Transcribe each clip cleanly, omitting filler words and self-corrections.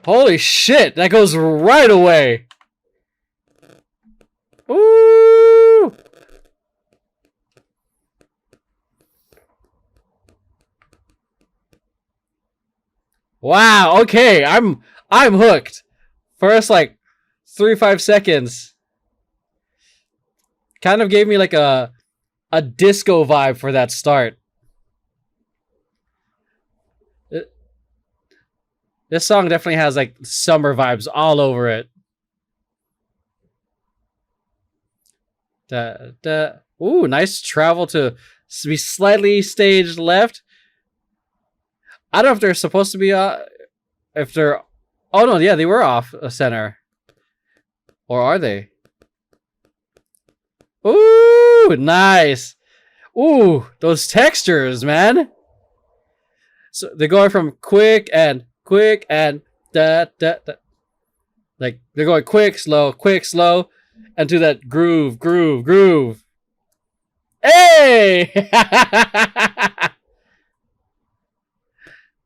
Holy shit, that goes right away. Ooh. Wow, okay, I'm hooked. First like 3-5 seconds. Kind of gave me like a disco vibe for that start. This song definitely has like summer vibes all over it. Ooh, nice travel to be slightly staged left. I don't know if they're supposed to be if they're oh no, yeah, they were off center. Or are they? Ooh, nice. Ooh, those textures, man. So they're going from quick and da. Like they're going quick, slow, and to that groove. Hey!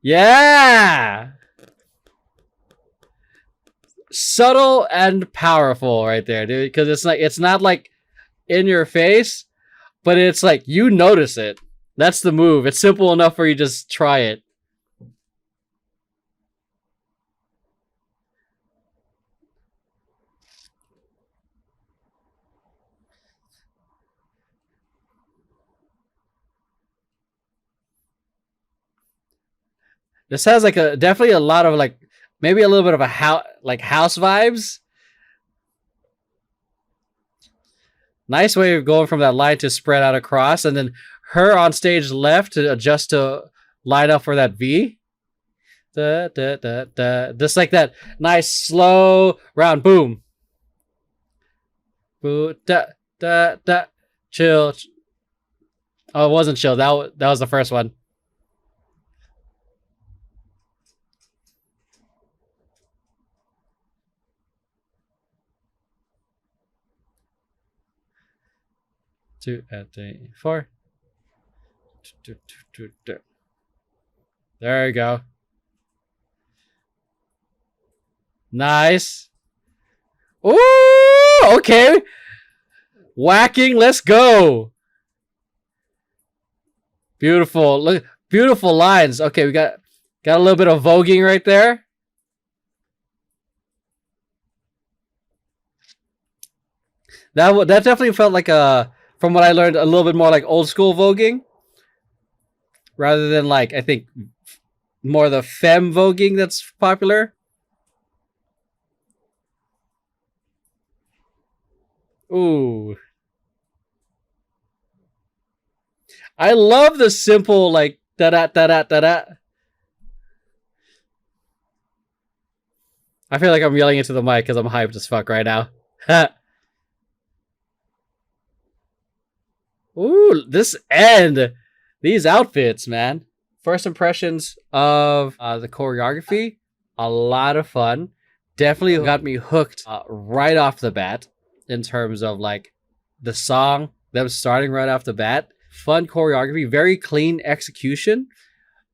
Yeah! Subtle and powerful right there, dude. Because it's not like in your face, but it's like you notice it. That's the move. It's simple enough where you just try it. This has like definitely a lot of like maybe a little bit of a house vibes. Nice way of going from that line to spread out across, and then her on stage left to adjust to line up for that V. Just like that nice slow round boom. Boo da. Chill. Oh, it wasn't chill. That was the first one. Two and 3, 4. There you go. Nice. Ooh, okay. Whacking, let's go. Beautiful. Look, beautiful lines. Okay, we got a little bit of voguing right there. That definitely felt like from what I learned, a little bit more like old school voguing, rather than like I think more the femme voguing that's popular. Ooh, I love the simple like da da da da da da. I feel like I'm yelling into the mic because I'm hyped as fuck right now. Ooh, this end. These outfits, man. First impressions of the choreography, a lot of fun. Definitely got me hooked right off the bat in terms of like the song, them starting right off the bat. Fun choreography, very clean execution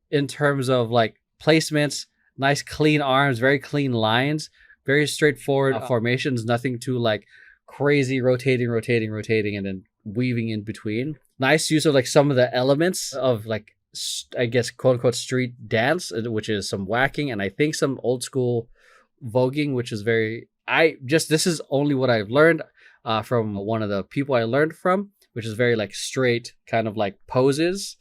in terms of like placements, nice clean arms, very clean lines, very straightforward formations, nothing too like crazy rotating, and then weaving in between. Nice use of like some of the elements of like I guess quote unquote street dance, which is some whacking and I think some old school voguing, which is very this is only what I've learned from one of the people I learned from, which is very like straight kind of like poses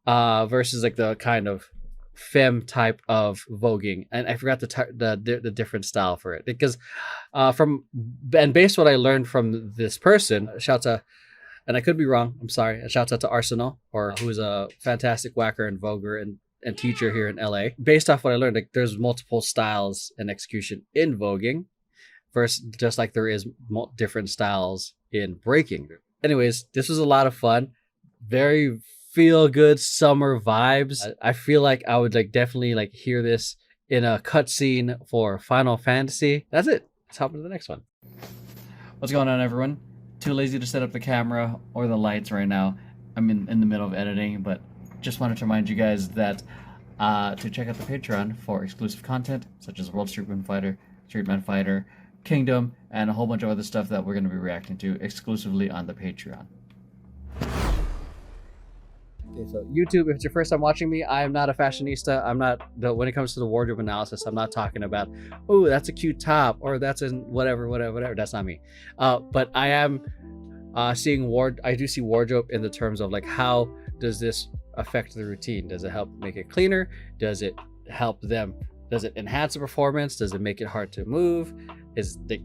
versus like the kind of femme type of voguing, and I forgot the different style for it because based what I learned from this person, shouts out, and I could be wrong, I'm sorry, shouts out to Arsenal, or who's a fantastic whacker and voguer and teacher here in LA. Based off what I learned, like there's multiple styles and execution in voguing, versus just like there is different styles in breaking. Anyways, this was a lot of fun, very feel good summer vibes. I feel like I would like definitely like hear this in a cutscene for Final Fantasy. That's it. Let's hop into the next one. What's going on, everyone? Too lazy to set up the camera or the lights right now. I'm in the middle of editing, but just wanted to remind you guys that to check out the Patreon for exclusive content such as World Street Man Fighter, Kingdom, and a whole bunch of other stuff that we're going to be reacting to exclusively on the Patreon. Okay, so YouTube, if it's your first time watching me, I am not a fashionista. I'm not, when it comes to the wardrobe analysis, I'm not talking about, oh, that's a cute top, or that's in whatever. That's not me. But I am seeing I do see wardrobe in the terms of like, how does this affect the routine? Does it help make it cleaner? Does it help them? Does it enhance the performance? Does it make it hard to move?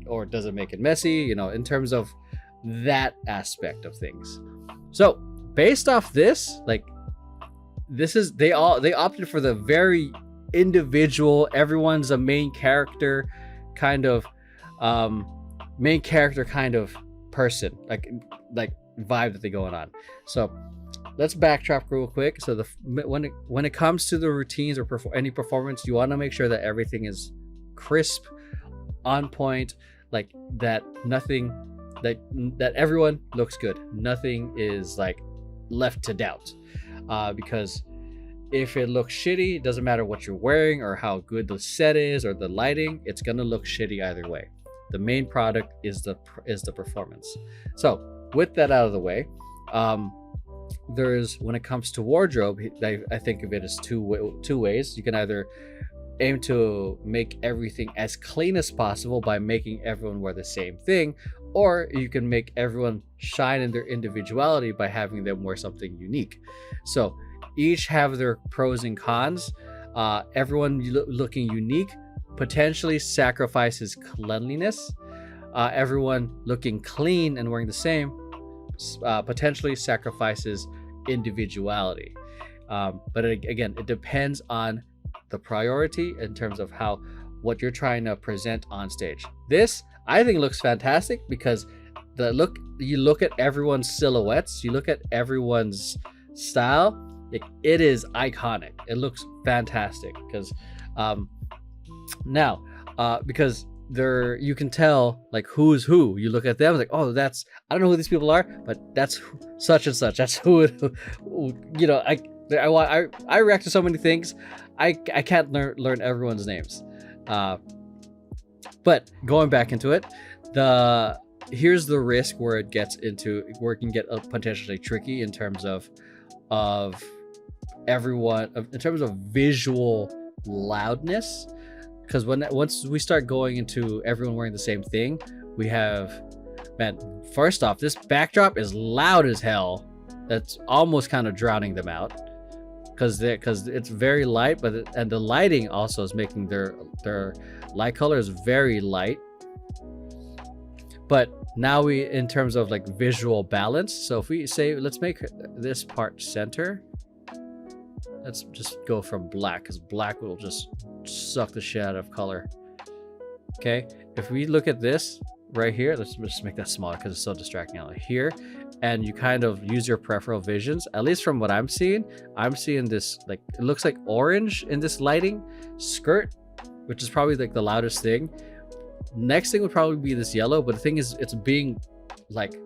Or does it make it messy? You know, in terms of that aspect of things. So based off this, like, this is, they opted for the very individual, everyone's a main character kind of person, like vibe that they're going on. So let's backtrack real quick. So when it comes to the routines or any performance, you want to make sure that everything is crisp, on point, like that nothing, that everyone looks good. Nothing is like left to doubt, because if it looks shitty, it doesn't matter what you're wearing or how good the set is or the lighting, it's gonna look shitty either way. The main product is the performance. So with that out of the way, there's, when it comes to wardrobe, I think of it as two ways. You can either aim to make everything as clean as possible by making everyone wear the same thing, or you can make everyone shine in their individuality by having them wear something unique. So each have their pros and cons. Everyone looking unique potentially sacrifices cleanliness. Everyone looking clean and wearing the same potentially sacrifices individuality. But again, it depends on the priority in terms of what you're trying to present on stage. This, I think, looks fantastic because you look at everyone's silhouettes, you look at everyone's style, it is iconic. It looks fantastic because because you can tell like who's who. You look at them like, oh, I don't know who these people are, but that's such and such. That's who you know. I react to so many things. I can't learn everyone's names. But going back into it, here's the risk where it can get potentially tricky in terms of everyone, in terms of visual loudness. Because once we start going into everyone wearing the same thing, we have, man, first off, this backdrop is loud as hell. That's almost kind of drowning them out. Because it's very light, and the lighting also is making their light color is very light. But now in terms of like visual balance, so if we say, let's make this part center, let's just go from black, because black will just suck the shit out of color. Okay, if we look at this right here, let's just make that smaller because it's so distracting out here, and you kind of use your peripheral visions. At least from what I'm seeing this, like, it looks like orange in this lighting skirt, which is probably like the loudest thing. Next thing would probably be this yellow, but the thing is, it's being like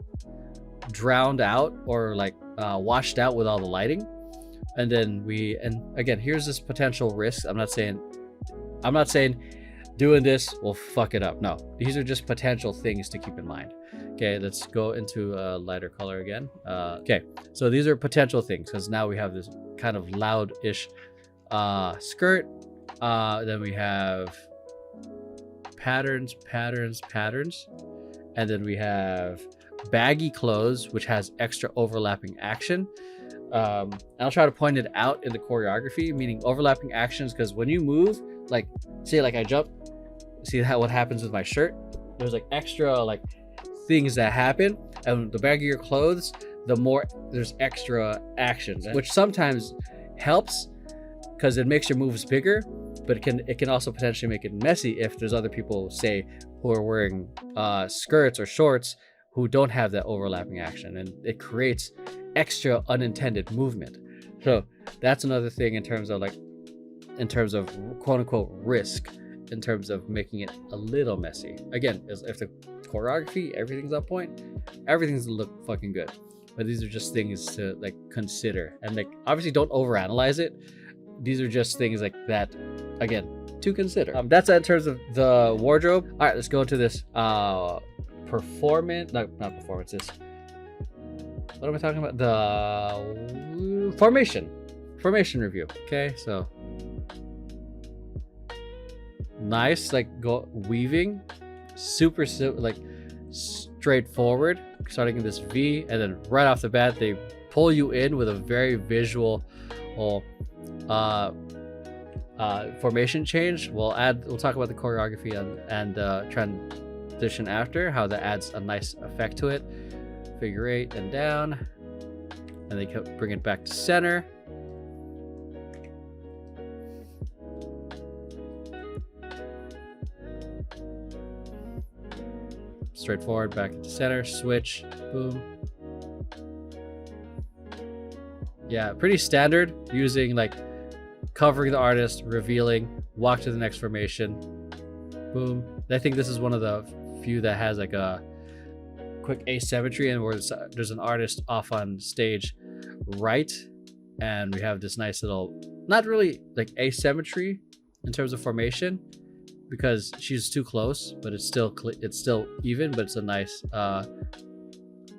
drowned out or like washed out with all the lighting. And then again, here's this potential risk. I'm not saying doing this will fuck it up. No, these are just potential things to keep in mind. Okay, let's go into a lighter color again. Okay, so these are potential things, because now we have this kind of loud-ish skirt. Then we have patterns, and then we have baggy clothes, which has extra overlapping action. I'll try to point it out in the choreography, meaning overlapping actions, because when you move, like, say, like I jump, see what happens with my shirt? There's like extra like things that happen, and the baggier your clothes, the more there's extra actions, which sometimes helps because it makes your moves bigger, but it can also potentially make it messy if there's other people, say, who are wearing skirts or shorts who don't have that overlapping action, and it creates extra unintended movement. So that's another thing in terms of quote unquote risk, in terms of making it a little messy. Again, if the choreography, everything's on point, everything's gonna look fucking good. But these are just things to like consider, and like obviously don't overanalyze it. these are just things like that, again, to consider. That's it in terms of the wardrobe. All right, let's go into this performance. Not performance. This. What am I talking about? The formation review. Okay, so nice, like weaving, super like straightforward, starting in this V, and then right off the bat they pull you in with a very visual formation change. We'll talk about the choreography and transition after, how that adds a nice effect to it. Figure 8 and down, and they bring it back to center. Straightforward, back into center, switch, boom. Yeah, pretty standard, using like covering the artist, revealing, walk to the next formation, boom. I think this is one of the few that has like a quick asymmetry, and where there's an artist off on stage right, and we have this nice little, not really like asymmetry in terms of formation, because she's too close, but it's still even, but it's a nice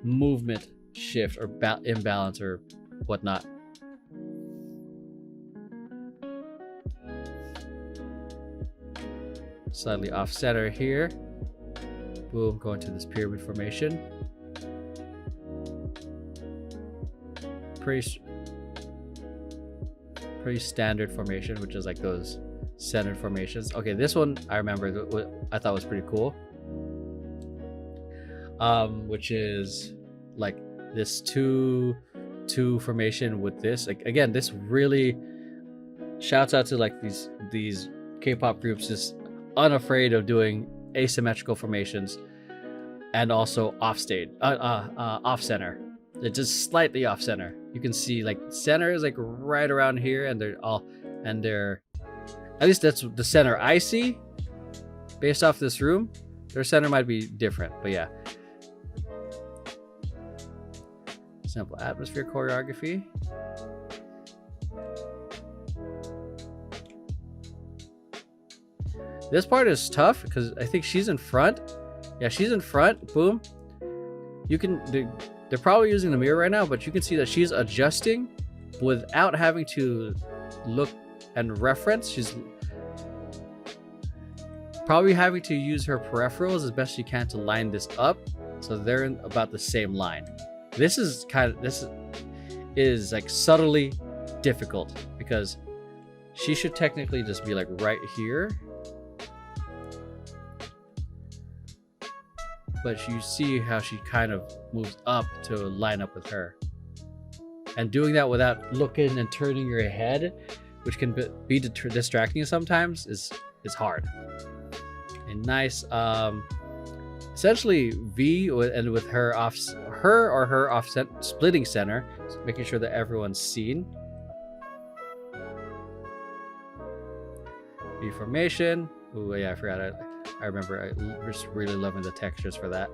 movement shift or imbalance or whatnot. Slightly off center here. Boom, going to this pyramid formation. Pretty standard formation, which is like those centered formations. Okay, this one I remember I thought was pretty cool. Which is like this two formation with this. Like again, this really shouts out to like these K-pop groups just unafraid of doing asymmetrical formations, and also off center. It's just slightly off center. You can see like center is like right around here, and they're at least that's the center I see based off this room. Their center might be different, but yeah. Simple atmosphere choreography. This part is tough because I think she's in front. Yeah, she's in front. Boom. They're probably using the mirror right now, but you can see that she's adjusting without having to look and reference. She's probably having to use her peripherals as best she can to line this up, so they're in about the same line. This is like subtly difficult because she should technically just be like right here. But you see how she kind of moves up to line up with her. And doing that without looking and turning your head, which can be distracting sometimes, is hard. A nice, essentially V, and with her off splitting center, so making sure that everyone's seen. V formation. Oh yeah, I forgot. I remember I was really loving the textures for that.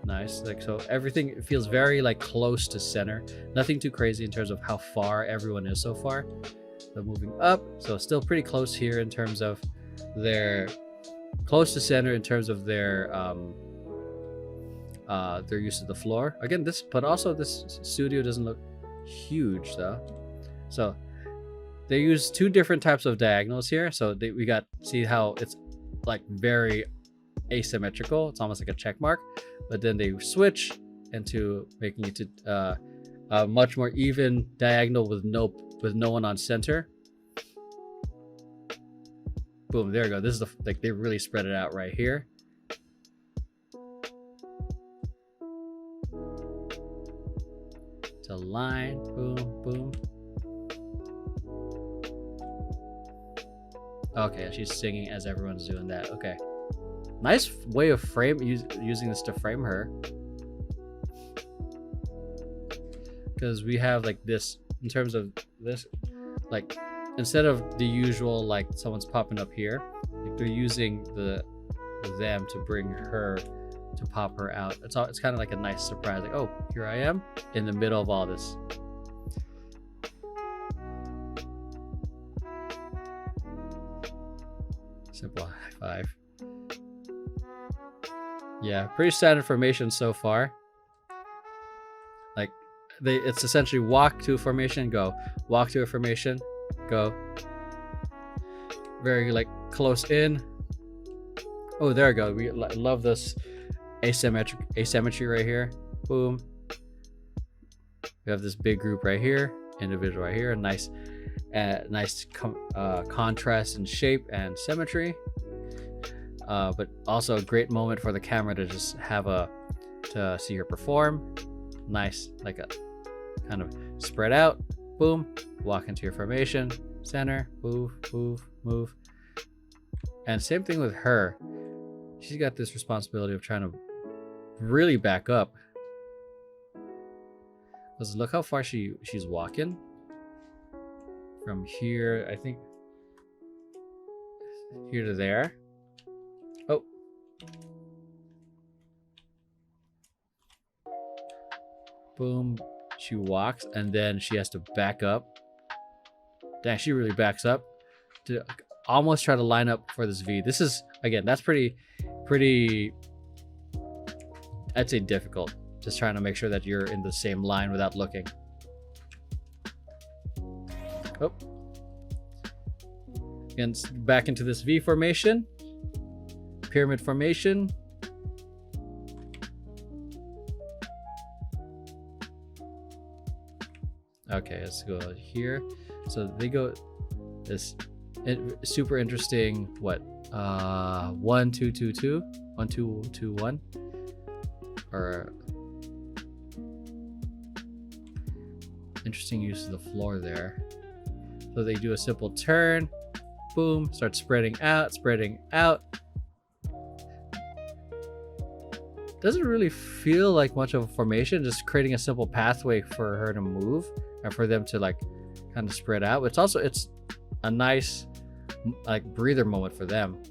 Nice. Like, so everything feels very like close to center. Nothing too crazy in terms of how far everyone is so far. So moving up, so still pretty close here in terms of their close to center in terms of their use of the floor. Again, but also this studio doesn't look huge though. So they use two different types of diagonals here. So see how it's like very asymmetrical. It's almost like a check mark, but then they switch into making it to a much more even diagonal with no one on center. Boom, there we go. This is like they really spread it out right here. To line, boom, boom. Okay, she's singing as everyone's doing that. Okay, nice way of using this to frame her, because we have like this in terms of this, like instead of the usual like someone's popping up here, like they're using them to bring her to pop her out. It's kind of like a nice surprise, like, oh, here I am in the middle of all this. Simple high five. Yeah, pretty standard formation so far. Like, it's essentially walk to a formation, go. Walk to a formation, go. Very like close in. Oh, there we go. We love this asymmetry right here. Boom. We have this big group right here, individual right here. Nice contrast in shape and symmetry. But also a great moment for the camera to just have to see her perform. Nice, like a kind of spread out. Boom. Walk into your formation. Center. Move, move, move. And same thing with her. She's got this responsibility of trying to really back up. Because look how far she's walking. From here, I think, here to there. Oh. Boom. She walks, and then she has to back up. Dang, she really backs up to almost try to line up for this V. This is, again, that's pretty, I'd say difficult. Just trying to make sure that you're in the same line without looking. Oh. Again, back into this V formation. Pyramid formation. Okay, let's go here. So they go this super interesting, what, 1 2 2 2 1 2 2 1, or interesting use of the floor there. So they do a simple turn, boom, start spreading out. Doesn't really feel like much of a formation, just creating a simple pathway for her to move and for them to like kind of spread out. But it's a nice like breather moment for them.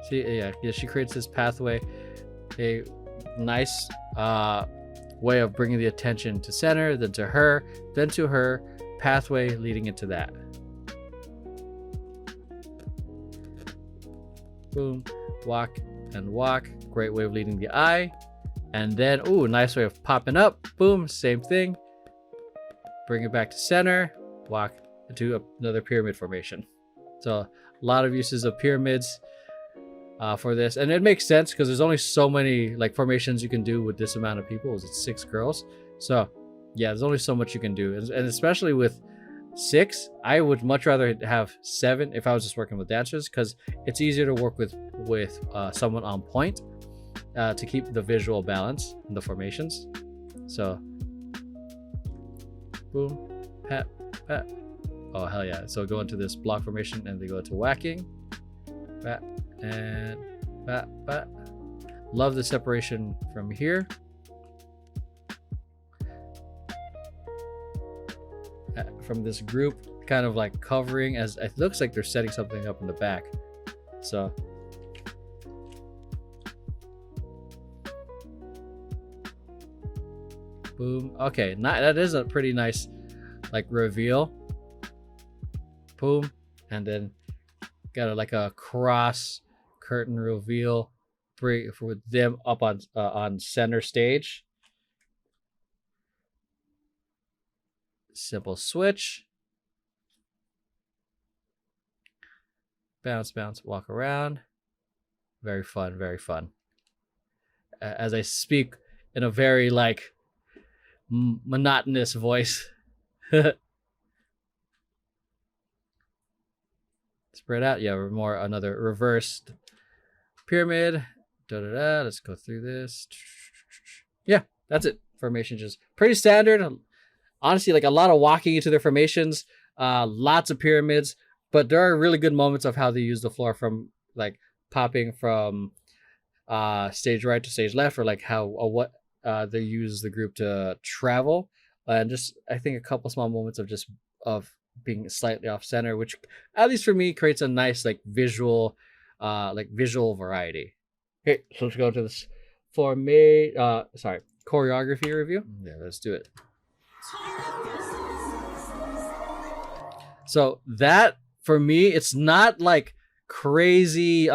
See, yeah, she creates this pathway, a nice way of bringing the attention to center, then to her, pathway leading into that. Boom, walk and walk. Great way of leading the eye. And then, ooh, nice way of popping up. Boom, same thing. Bring it back to center. Walk into another pyramid formation. So a lot of uses of pyramids for this. And it makes sense because there's only so many like formations you can do with this amount of people. It's 6 girls. So yeah, there's only so much you can do. And especially with 6, I would much rather have 7 if I was just working with dancers, because it's easier to work with someone on point to keep the visual balance in the formations. So boom, pat, pat. Oh, hell yeah. So go into this block formation and they go into whacking. Pat and pat, pat. Love the separation from here. From this group, kind of like covering, as it looks like they're setting something up in the back. So boom. Okay, that is a pretty nice like reveal. Boom, and then got like a cross curtain reveal with them up on center stage. Simple switch, bounce, bounce, walk around. Very fun, very fun. As I speak in a very like monotonous voice. Spread out. Yeah, more another reversed pyramid. Let's go through this. Yeah, that's it. Formation just pretty standard. Honestly, like a lot of walking into their formations, lots of pyramids, but there are really good moments of how they use the floor, from like popping from stage right to stage left, or like how what they use the group to travel and just I think a couple small moments of just of being slightly off center, which at least for me creates a nice visual variety. Okay, so let's go to this choreography review. Yeah, let's do it. So that for me, it's not like crazy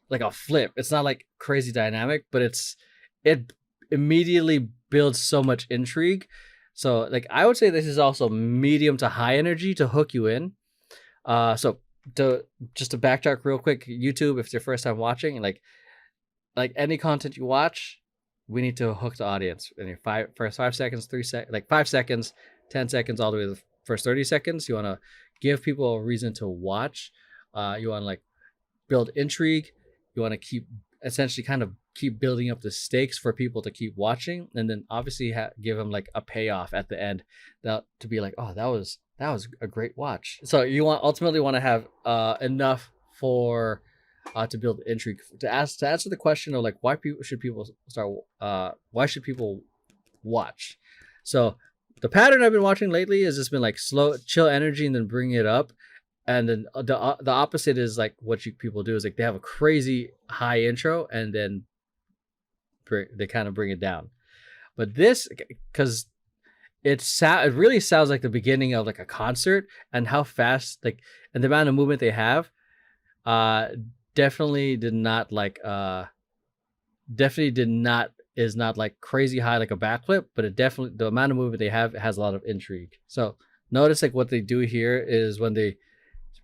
like a flip. It's not like crazy dynamic, but it immediately builds so much intrigue. So like I would say this is also medium to high energy to hook you in. So to backtrack real quick, YouTube, if it's your first time watching, like any content you watch, we need to hook the audience in your first 5 seconds, 5 seconds, 10 seconds, all the way to the first 30 seconds. You want to give people a reason to watch. You want to like build intrigue. You want to keep building up the stakes for people to keep watching, and then obviously give them like a payoff at the end to be like, oh, that was a great watch. So you ultimately want to have enough for to build intrigue, to answer the question of like why should people watch. So the pattern I've been watching lately has just been like slow, chill energy and then bring it up. And then the opposite is like what people do is like they have a crazy high intro and then they kind of bring it down. But this, because it really sounds like the beginning of like a concert, and how fast and the amount of movement they have, definitely is not like crazy high like a backflip, but the amount of movement they have has a lot of intrigue. So notice like what they do here is when they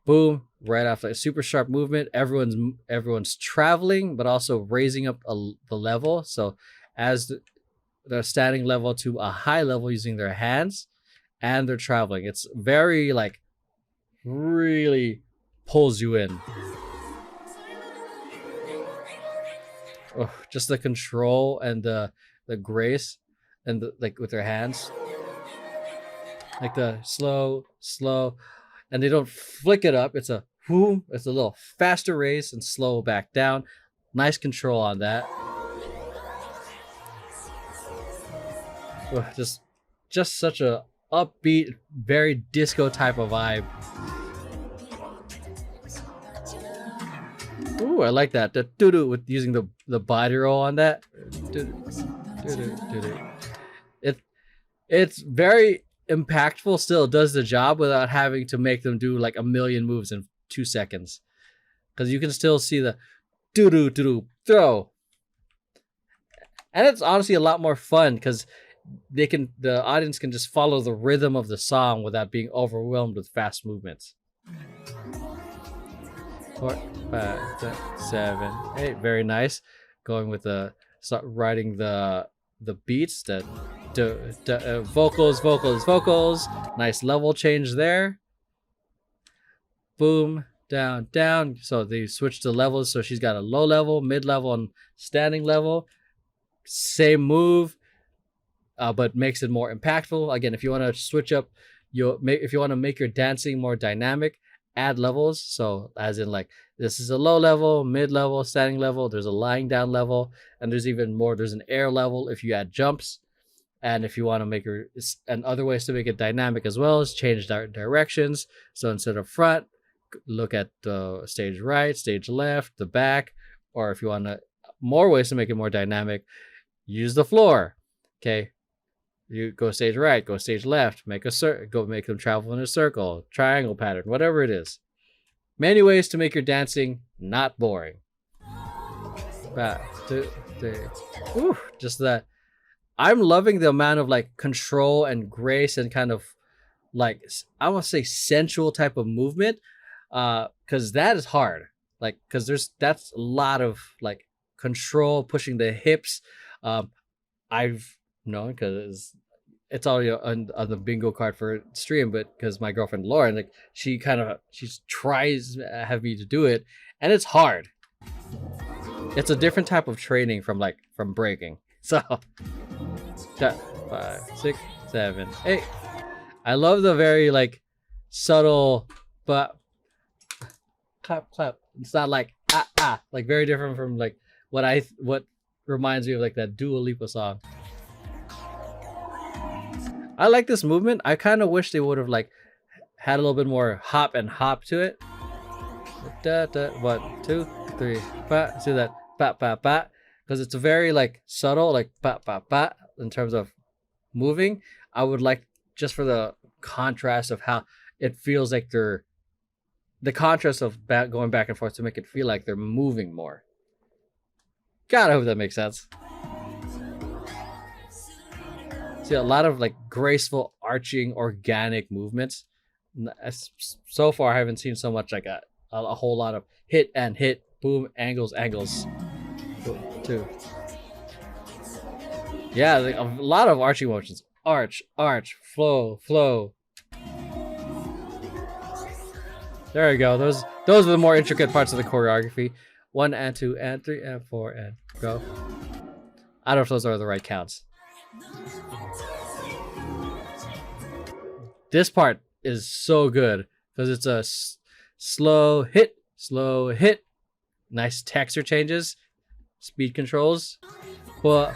boom right after a super sharp movement, everyone's traveling but also raising up the level. So as they're standing level to a high level using their hands, and they're traveling, it's very like really pulls you in. Oh, just the control and the grace and like with their hands, like the slow, and they don't flick it up. It's a whoom. It's a little faster race and slow back down. Nice control on that. Oh, just such a upbeat, very disco type of vibe. Ooh, I like that. The doo-doo with using the body roll on that. It's very impactful. Still does the job without having to make them do like a million moves in 2 seconds, because you can still see the doo-doo throw, and it's honestly a lot more fun because the audience can just follow the rhythm of the song without being overwhelmed with fast movements. 4, 5, 6, 7, 8. Very nice. Going with writing the beats, that vocals. Nice level change there. Boom, down. So they switch the levels. So she's got a low level, mid level, and standing level. Same move, but makes it more impactful. Again, if you want to switch up, if you want to make your dancing more dynamic, add levels. So as in like this is a low level, mid level, standing level, there's a lying down level, and there's even more, there's an air level if you add jumps. And if you want to make and other ways to make it dynamic as well is change directions. So instead of front, look at the stage right, stage left, the back. Or if you want more ways to make it more dynamic, use the floor. Okay, you go stage right, go stage left, make them travel in a circle, triangle pattern, whatever it is. Many ways to make your dancing not boring. 1, 2, 3. Ooh, just that. I'm loving the amount of like control and grace and kind of like, I want to say sensual type of movement, because that is hard. Like, because that's a lot of like control, pushing the hips. I've known because it's already on the bingo card for stream, but because my girlfriend Lauren, like she tries to have me to do it, and it's hard. It's a different type of training from breaking. So 5, 6, 7, 8. I love the very like subtle, but clap. It's not like like very different from like what reminds me of like that Dua Lipa song. I like this movement. I kind of wish they would have like had a little bit more hop and hop to it. Da, da, 1, 2, 3, ba. See that? Ba, ba, ba. Because it's a very like subtle, like ba, ba, ba in terms of moving. I would like just for the contrast of how it feels like they're the contrast of going back and forth to make it feel like they're moving more. God, I hope that makes sense. See, a lot of like graceful, arching, organic movements. So far, I haven't seen so much like a whole lot of hit and hit, boom, angles. 1, 2. Yeah, like a lot of arching motions. Arch, flow. There we go. Those are the more intricate parts of the choreography. 1 and 2 and 3 and 4 and go. I don't know if those are the right counts. This part is so good because it's a slow hit, nice texture changes, speed controls, and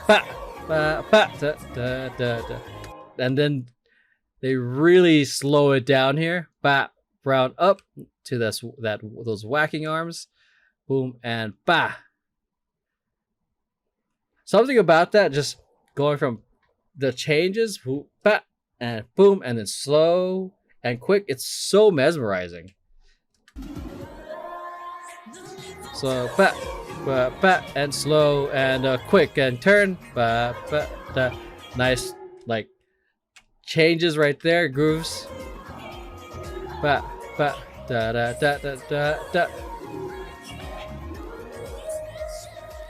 then they really slow it down here. Round up to those whacking arms, boom and ba. Something about that, just going from the changes, ba and boom, and then slow and quick. It's so mesmerizing. So ba and slow and quick and turn ba. Nice like changes right there, grooves. Ba da da da da da da.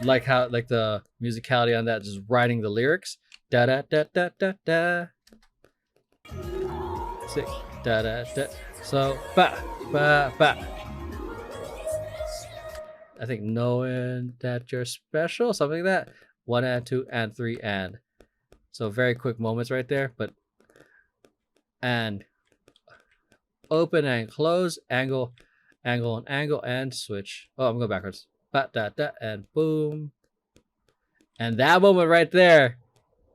Like how like the musicality on that, just writing the lyrics. Da da da da da da. 6 da da da. So ba. I think knowing that you're special, something like that. 1 and 2 and 3 and. So very quick moments right there, but and open and close, angle and switch. Oh, I'm going backwards. Ba da da and boom. And that moment right there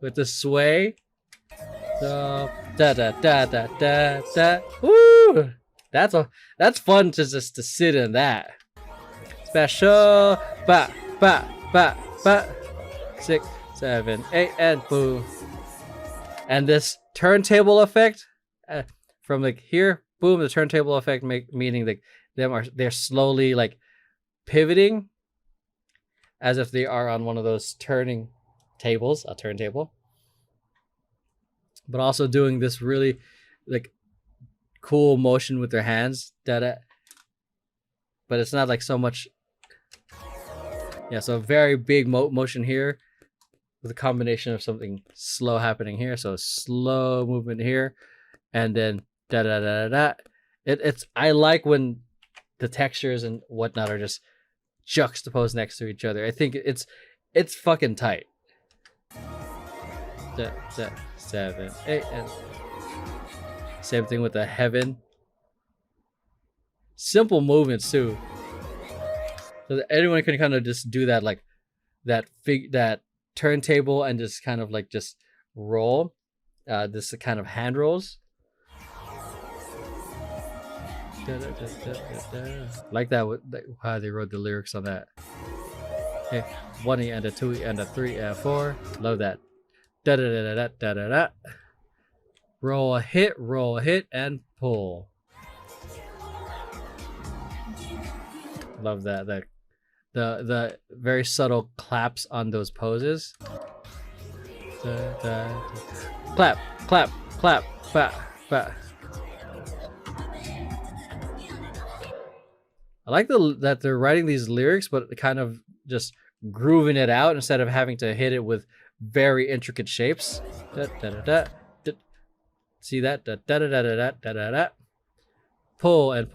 with the sway. So da da da da da da. Woo! That's fun to just to sit in that. Special ba. 6, 7, 8 and boom. And this turntable effect from like here, boom, the turntable effect meaning like they're slowly like pivoting as if they are on one of those turning tables, a turntable. But also doing this really like cool motion with their hands. Da-da. But it's not like so much. Yeah, so very big motion here with a combination of something slow happening here. So slow movement here and then da da da da. It's I like when the textures and whatnot are just juxtaposed next to each other. I think it's fucking tight. 7, 8 and same thing with the heaven. Simple movements too. So that anyone can kind of just do that, like that turntable and just kind of like just roll. This kind of hand rolls. Like that, how they wrote the lyrics on that. Okay, 1 and a 2 and a 3 and a 4. Love that. Da da da da da da da. Roll a hit, and pull. Love that. The very subtle claps on those poses. Da, da, da. Clap, ba, ba. I like that they're writing these lyrics, but kind of just grooving it out instead of having to hit it with very intricate shapes. Da, da, da, da, da. See that? Da, da, da, da, da, da, da, da. Pull and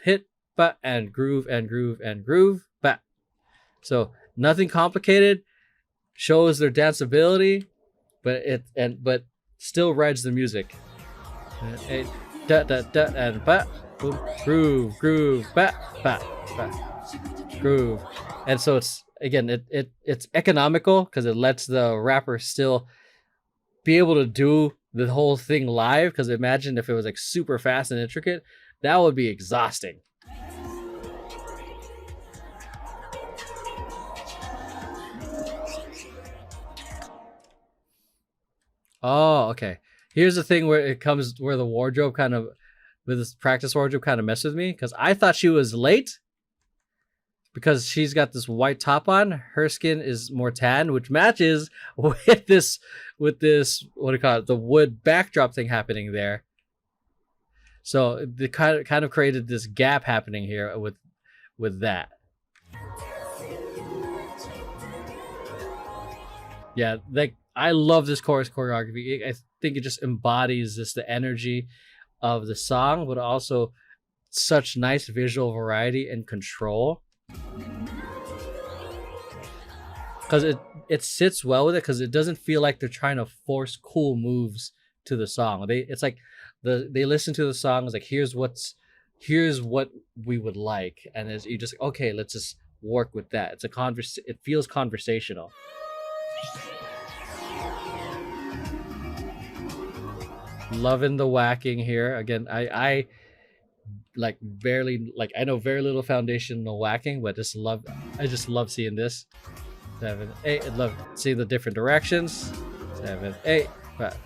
hit, ba, and groove, ba. So nothing complicated. Shows their danceability, but still rides the music. And da da da and ba. Boom, groove, ba, groove. And so it's again, it's economical because it lets the rapper still be able to do the whole thing live, because imagine if it was like super fast and intricate, that would be exhausting. Oh, okay. Here's the thing where it comes where the wardrobe kind of, with this practice wardrobe kind of messed with me, because I thought she was late because she's got this white top on. Her skin is more tan, which matches with this what do you call it, the wood backdrop thing happening there. So the kind of created this gap happening here with that. Yeah, like I love this chorus choreography. I think it just embodies the energy of the song, but also such nice visual variety and control. Because it sits well with it, because it doesn't feel like they're trying to force cool moves to the song. It's like they listen to the song, it's like here's what we would like, and as you just okay, let's just work with that. It feels conversational. Loving the whacking here. Again, I like barely, like I know very little foundational whacking, but I just love seeing this. 7, 8. I love seeing the different directions. 7, 8. But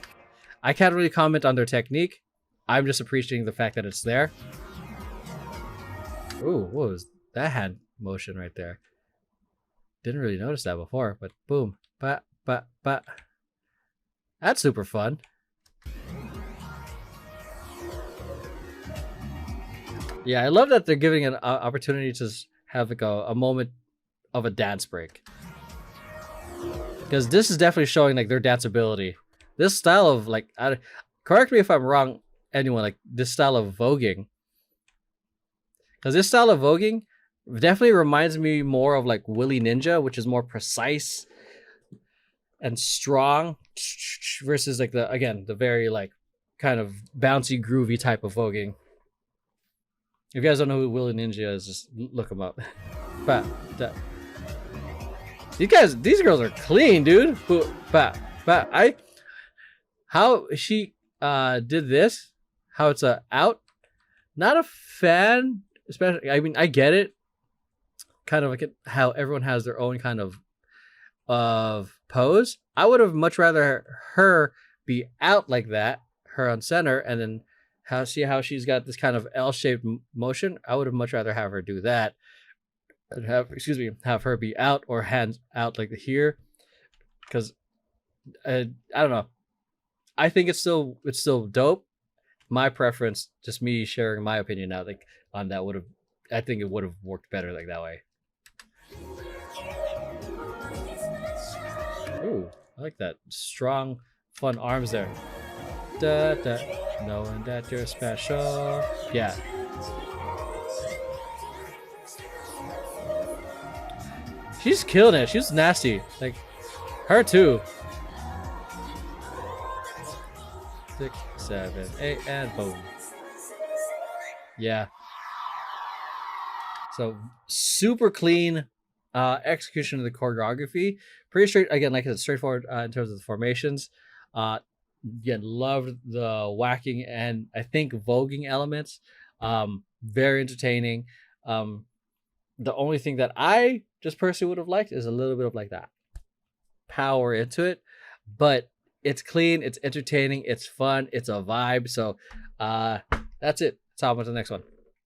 I can't really comment on their technique. I'm just appreciating the fact that it's there. Ooh, what was that hand motion right there? Didn't really notice that before, but boom. But. That's super fun. Yeah, I love that they're giving an opportunity to have like a moment of a dance break. Because this is definitely showing like their dance ability. This style of like, correct me if I'm wrong, anyone, like this style of voguing. Because this style of voguing definitely reminds me more of like Willy Ninja, which is more precise and strong, versus like the very like kind of bouncy, groovy type of voguing. If you guys don't know who Willy Ninja is, just look him up. But these girls are clean, dude. How she did this, how it's out. Not a fan, especially. I mean, I get it. Kind of like how everyone has their own kind of pose. I would have much rather her be out like that, her on center, and then see how she's got this kind of L-shaped motion. I would have much rather have her do that, and have her be out or hands out like here, because I don't know. I think it's still dope. My preference, just me sharing my opinion now, like on that I think it would have worked better like that way. Ooh, I like that strong, fun arms there. Da, da, knowing that you're special. Yeah. She's killing it. She's nasty. Like, her too. 6, 7, 8, and boom. Yeah. So, super clean execution of the choreography. Pretty straight, again, like I said, straightforward in terms of the formations. Again, loved the whacking and I think voguing elements. Very entertaining. The only thing that I just personally would have liked is a little bit of like that power into it, but it's clean, it's entertaining, it's fun, it's a vibe. So that's it. Let's hop on to the next one.